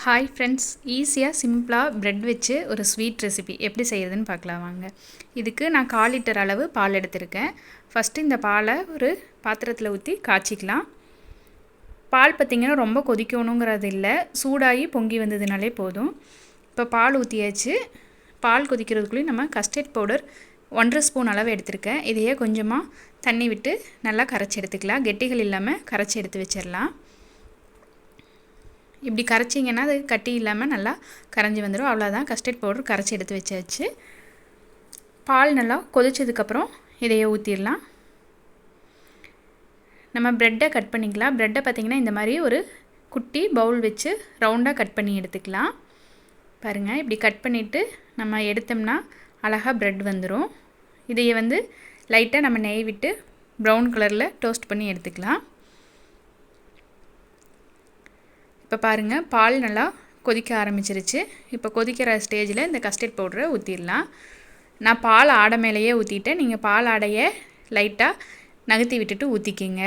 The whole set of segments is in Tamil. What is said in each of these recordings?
ஹாய் ஃப்ரெண்ட்ஸ், ஈஸியாக சிம்பிளாக ப்ரெட் வச்சு ஒரு ஸ்வீட் ரெசிபி எப்படி செய்கிறதுன்னு பார்க்கலாம் வாங்க. இதுக்கு நான் 1/4 லிட்டர் அளவு பால் எடுத்திருக்கேன். ஃபஸ்ட்டு இந்த பாலை ஒரு பாத்திரத்தில் ஊற்றி காய்ச்சிக்கலாம். பால் பார்த்திங்கன்னா ரொம்ப கொதிக்கணுங்கிறது இல்லை, சூடாகி பொங்கி வந்ததுனாலே போதும். இப்போ பால் ஊற்றியாச்சு. பால் கொதிக்கிறதுக்குள்ளேயும் நம்ம கஸ்டர்ட் பவுடர் 1 ஸ்பூன் அளவு எடுத்திருக்கேன். இதையே கொஞ்சமாக தண்ணி விட்டு நல்லா கரைச்சி எடுத்துக்கலாம். கெட்டிகள் இல்லாமல் கரைச்சி எடுத்து வச்சிடலாம். இப்படி கரைச்சிங்கன்னா அது கட்டி இல்லாமல் நல்லா கரைஞ்சி வந்துடும். அவ்வளோதான், கஸ்டர்ட் பவுடர் கரைச்சி எடுத்து வச்சாச்சு. பால் நல்லா கொதிச்சதுக்கப்புறம் இதையே ஊற்றிடலாம். நம்ம ப்ரெட்டை கட் பண்ணிக்கலாம். ப்ரெட்டை பார்த்திங்கன்னா இந்த மாதிரி ஒரு குட்டி பவுல் வச்சு ரவுண்டாக கட் பண்ணி எடுத்துக்கலாம். பாருங்கள், இப்படி கட் பண்ணிவிட்டு நம்ம எடுத்தோம்னா அழகாக ப்ரெட் வந்துடும். இதையே லைட்டாக நம்ம நெய் விட்டு ப்ரௌன் கலரில் டோஸ்ட் பண்ணி எடுத்துக்கலாம். இப்போ பாருங்கள், பால் நல்லா கொதிக்க ஆரம்பிச்சிருச்சு. இப்போ கொதிக்கிற ஸ்டேஜில் இந்த கஸ்டர்ட் பவுடரை ஊற்றிடலாம். நான் பால் ஆடை மேலேயே ஊற்றிட்டேன். நீங்கள் பால் ஆடையை லைட்டாக நகர்த்தி விட்டுட்டு ஊற்றிக்கிங்க.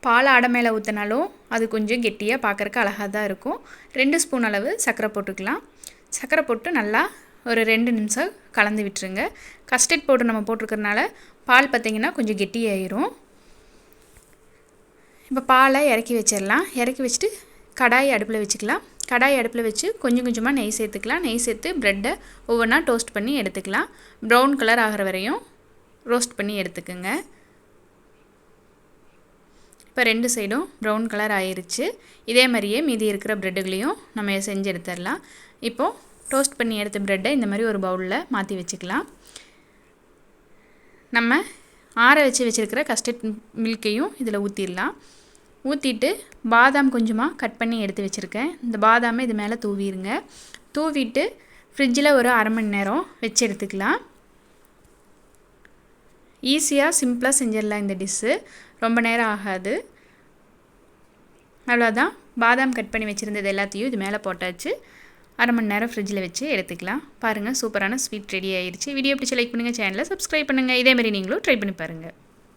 பால் ஆடை மேலே ஊற்றினாலும் அது கொஞ்சம் கெட்டியாக பார்க்குறக்கு அழகாக தான் இருக்கும். 2 ஸ்பூன் அளவு சர்க்கரை போட்டுக்கலாம். சர்க்கரை போட்டு நல்லா ஒரு 2 நிமிஷம் கலந்து விட்டுருங்க. கஸ்டர்ட் பவுடர் நம்ம போட்டிருக்கறனால பால் பார்த்திங்கன்னா கொஞ்சம் கெட்டியாயிரும். இப்போ பாலை இறக்கி வச்சிடலாம். இறக்கி வச்சுட்டு கடாய் அடுப்பில் வச்சுக்கலாம். கடாய் அடுப்பில் வச்சு கொஞ்சம் கொஞ்சமாக நெய் சேர்த்துக்கலாம். நெய் சேர்த்து ப்ரெட்டை ஒவ்வொன்றா டோஸ்ட் பண்ணி எடுத்துக்கலாம். ப்ரௌன் கலர் ஆகிற வரையும் ரோஸ்ட் பண்ணி எடுத்துக்குங்க. இப்போ 2 சைடும் ப்ரௌன் கலர் ஆயிடுச்சு. இதே மாதிரியே மீதி இருக்கிற ப்ரெட்டுகளையும் நம்ம செஞ்சு எடுத்துடலாம். இப்போது டோஸ்ட் பண்ணி எடுத்த ப்ரெட்டை இந்த மாதிரி ஒரு பவுலில் மாற்றி வச்சுக்கலாம். நம்ம ஆற வச்சுருக்கிற கஸ்டர்ட் மில்க்கையும் இதில் ஊற்றிடலாம். ஊற்றிட்டு பாதாம் கொஞ்சமாக கட் பண்ணி எடுத்து வச்சுருக்கேன். இந்த பாதாமை இது மேலே தூவிடுங்க. தூவிட்டு ஃப்ரிட்ஜில் ஒரு அரை மணி நேரம் வச்சு எடுத்துக்கலாம். ஈஸியாக சிம்பிளாக செஞ்சிடலாம் இந்த டிஷ்ஷு. ரொம்ப நேரம் ஆகாது. அவ்வளோதான், பாதாம் கட் பண்ணி வச்சுருந்தது எல்லாத்தையும் இது மேலே போட்டாச்சு. அரை மணி நேரம் ஃப்ரிட்ஜில் வச்சு எடுத்துக்கலாம். பாருங்கள், சூப்பரான ஸ்வீட் ரெடி ஆயிடுச்சு. வீடியோ பிடிச்சி லைக் பண்ணுங்கள், சேனலை சப்ஸ்கிரைப் பண்ணுங்கள். இதேமாதிரி நீங்களும் ட்ரை பண்ணி பாருங்கள்.